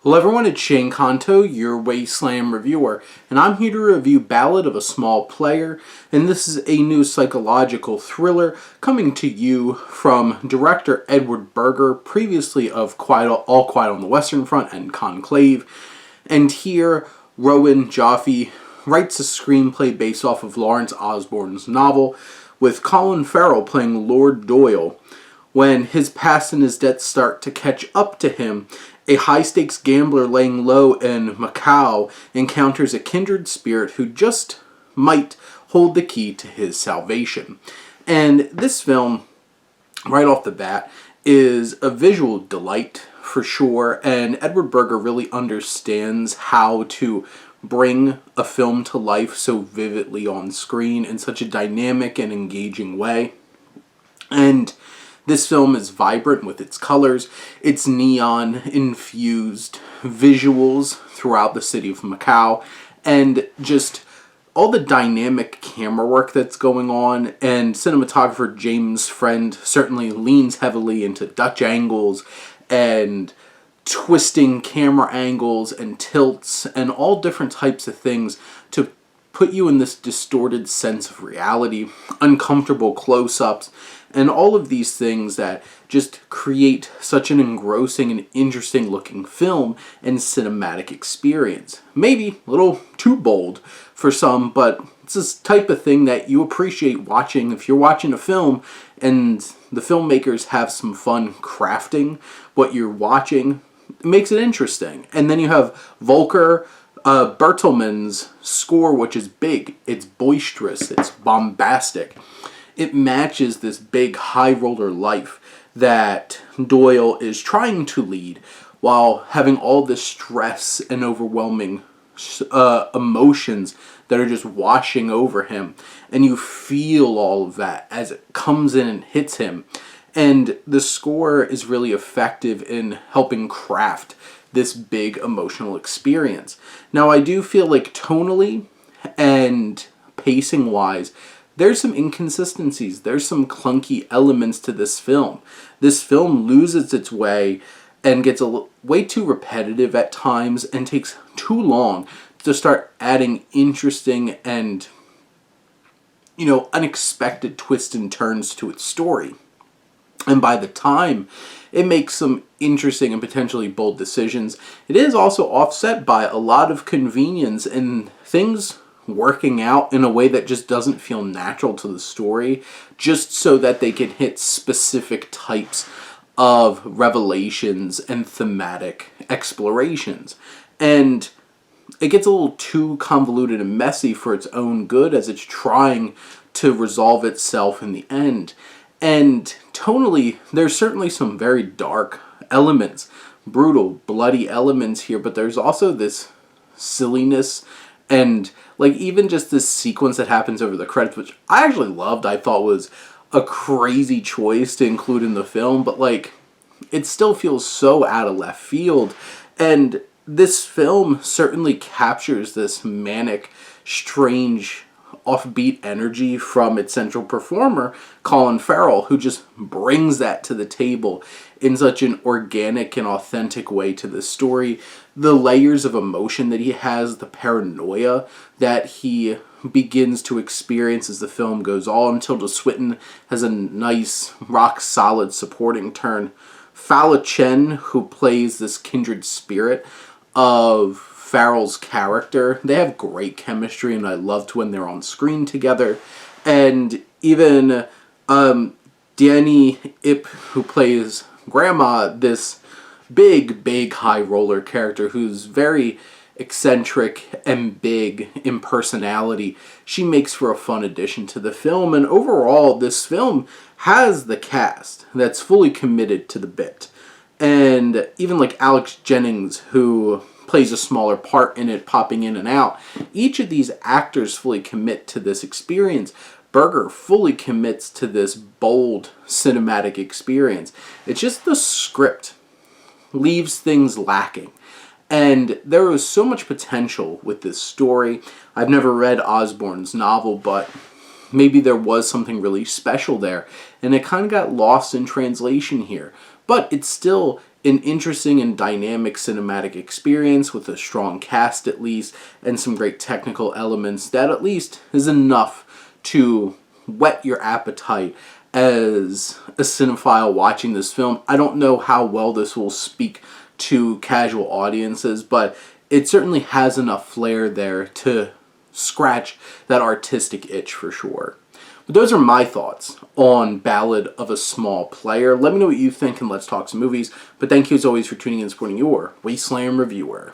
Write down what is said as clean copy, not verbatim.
Hello everyone, it's Shane Kanto, your Wasteland reviewer, and I'm here to review Ballad of a Small Player, and this is a new psychological thriller coming to you from director Edward Berger, previously of All Quiet on the Western Front and Conclave, and here Rowan Joffe writes a screenplay based off of Lawrence Osborne's novel, with Colin Farrell playing Lord Doyle. When his past and his debts start to catch up to him, a high-stakes gambler laying low in Macau encounters a kindred spirit who just might hold the key to his salvation. And this film, right off the bat, is a visual delight for sure, and Edward Berger really understands how to bring a film to life so vividly on screen in such a dynamic and engaging way. And this film is vibrant with its colors, its neon-infused visuals throughout the city of Macau, and just all the dynamic camera work that's going on. And cinematographer James Friend certainly leans heavily into Dutch angles and twisting camera angles and tilts and all different types of things to put you in this distorted sense of reality, uncomfortable close-ups, and all of these things that just create such an engrossing and interesting looking film and cinematic experience. Maybe a little too bold for some, but it's this type of thing that you appreciate watching if you're watching a film and the filmmakers have some fun crafting what you're watching. It makes it interesting. And then you have Volker Bertelmann's score, which is big, it's boisterous, it's bombastic. It matches this big high roller life that Doyle is trying to lead while having all this stress and overwhelming emotions that are just washing over him. And you feel all of that as it comes in and hits him. And the score is really effective in helping craft this big emotional experience. Now, I do feel like tonally and pacing wise, there's some inconsistencies. There's some clunky elements to this film. This film loses its way and gets way too repetitive at times and takes too long to start adding interesting and, unexpected twists and turns to its story. And by the time it makes some interesting and potentially bold decisions, it is also offset by a lot of convenience and things working out in a way that just doesn't feel natural to the story, just so that they can hit specific types of revelations and thematic explorations. And it gets a little too convoluted and messy for its own good as it's trying to resolve itself in the end. And tonally, there's certainly some very dark elements, brutal, bloody elements here, but there's also this silliness and even just this sequence that happens over the credits, which I actually loved. I thought was a crazy choice to include in the film, but it still feels so out of left field. And this film certainly captures this manic, strange, offbeat energy from its central performer, Colin Farrell, who just brings that to the table in such an organic and authentic way to the story. The layers of emotion that he has, the paranoia that he begins to experience as the film goes on. Tilda Swinton has a nice, rock-solid supporting turn. Fala Chen, who plays this kindred spirit of Farrell's character, they have great chemistry, and I loved when they're on screen together. And even Danny Ip, who plays Grandma, this big high roller character who's very eccentric and big in personality, she makes for a fun addition to the film. And overall, this film has the cast that's fully committed to the bit. And even Alex Jennings, who plays a smaller part in it, popping in and out. Each of these actors fully commit to this experience. Berger fully commits to this bold cinematic experience. It's just the script leaves things lacking. And there was so much potential with this story. I've never read Osborne's novel, but maybe there was something really special there. And it kind of got lost in translation here. But it's still an interesting and dynamic cinematic experience with a strong cast at least, and some great technical elements that at least is enough to whet your appetite as a cinephile watching this film. I don't know how well this will speak to casual audiences, but it certainly has enough flair there to scratch that artistic itch for sure. But those are my thoughts on Ballad of a Small Player. Let me know what you think and let's talk some movies. But thank you as always for tuning in and supporting your Wasteland reviewer.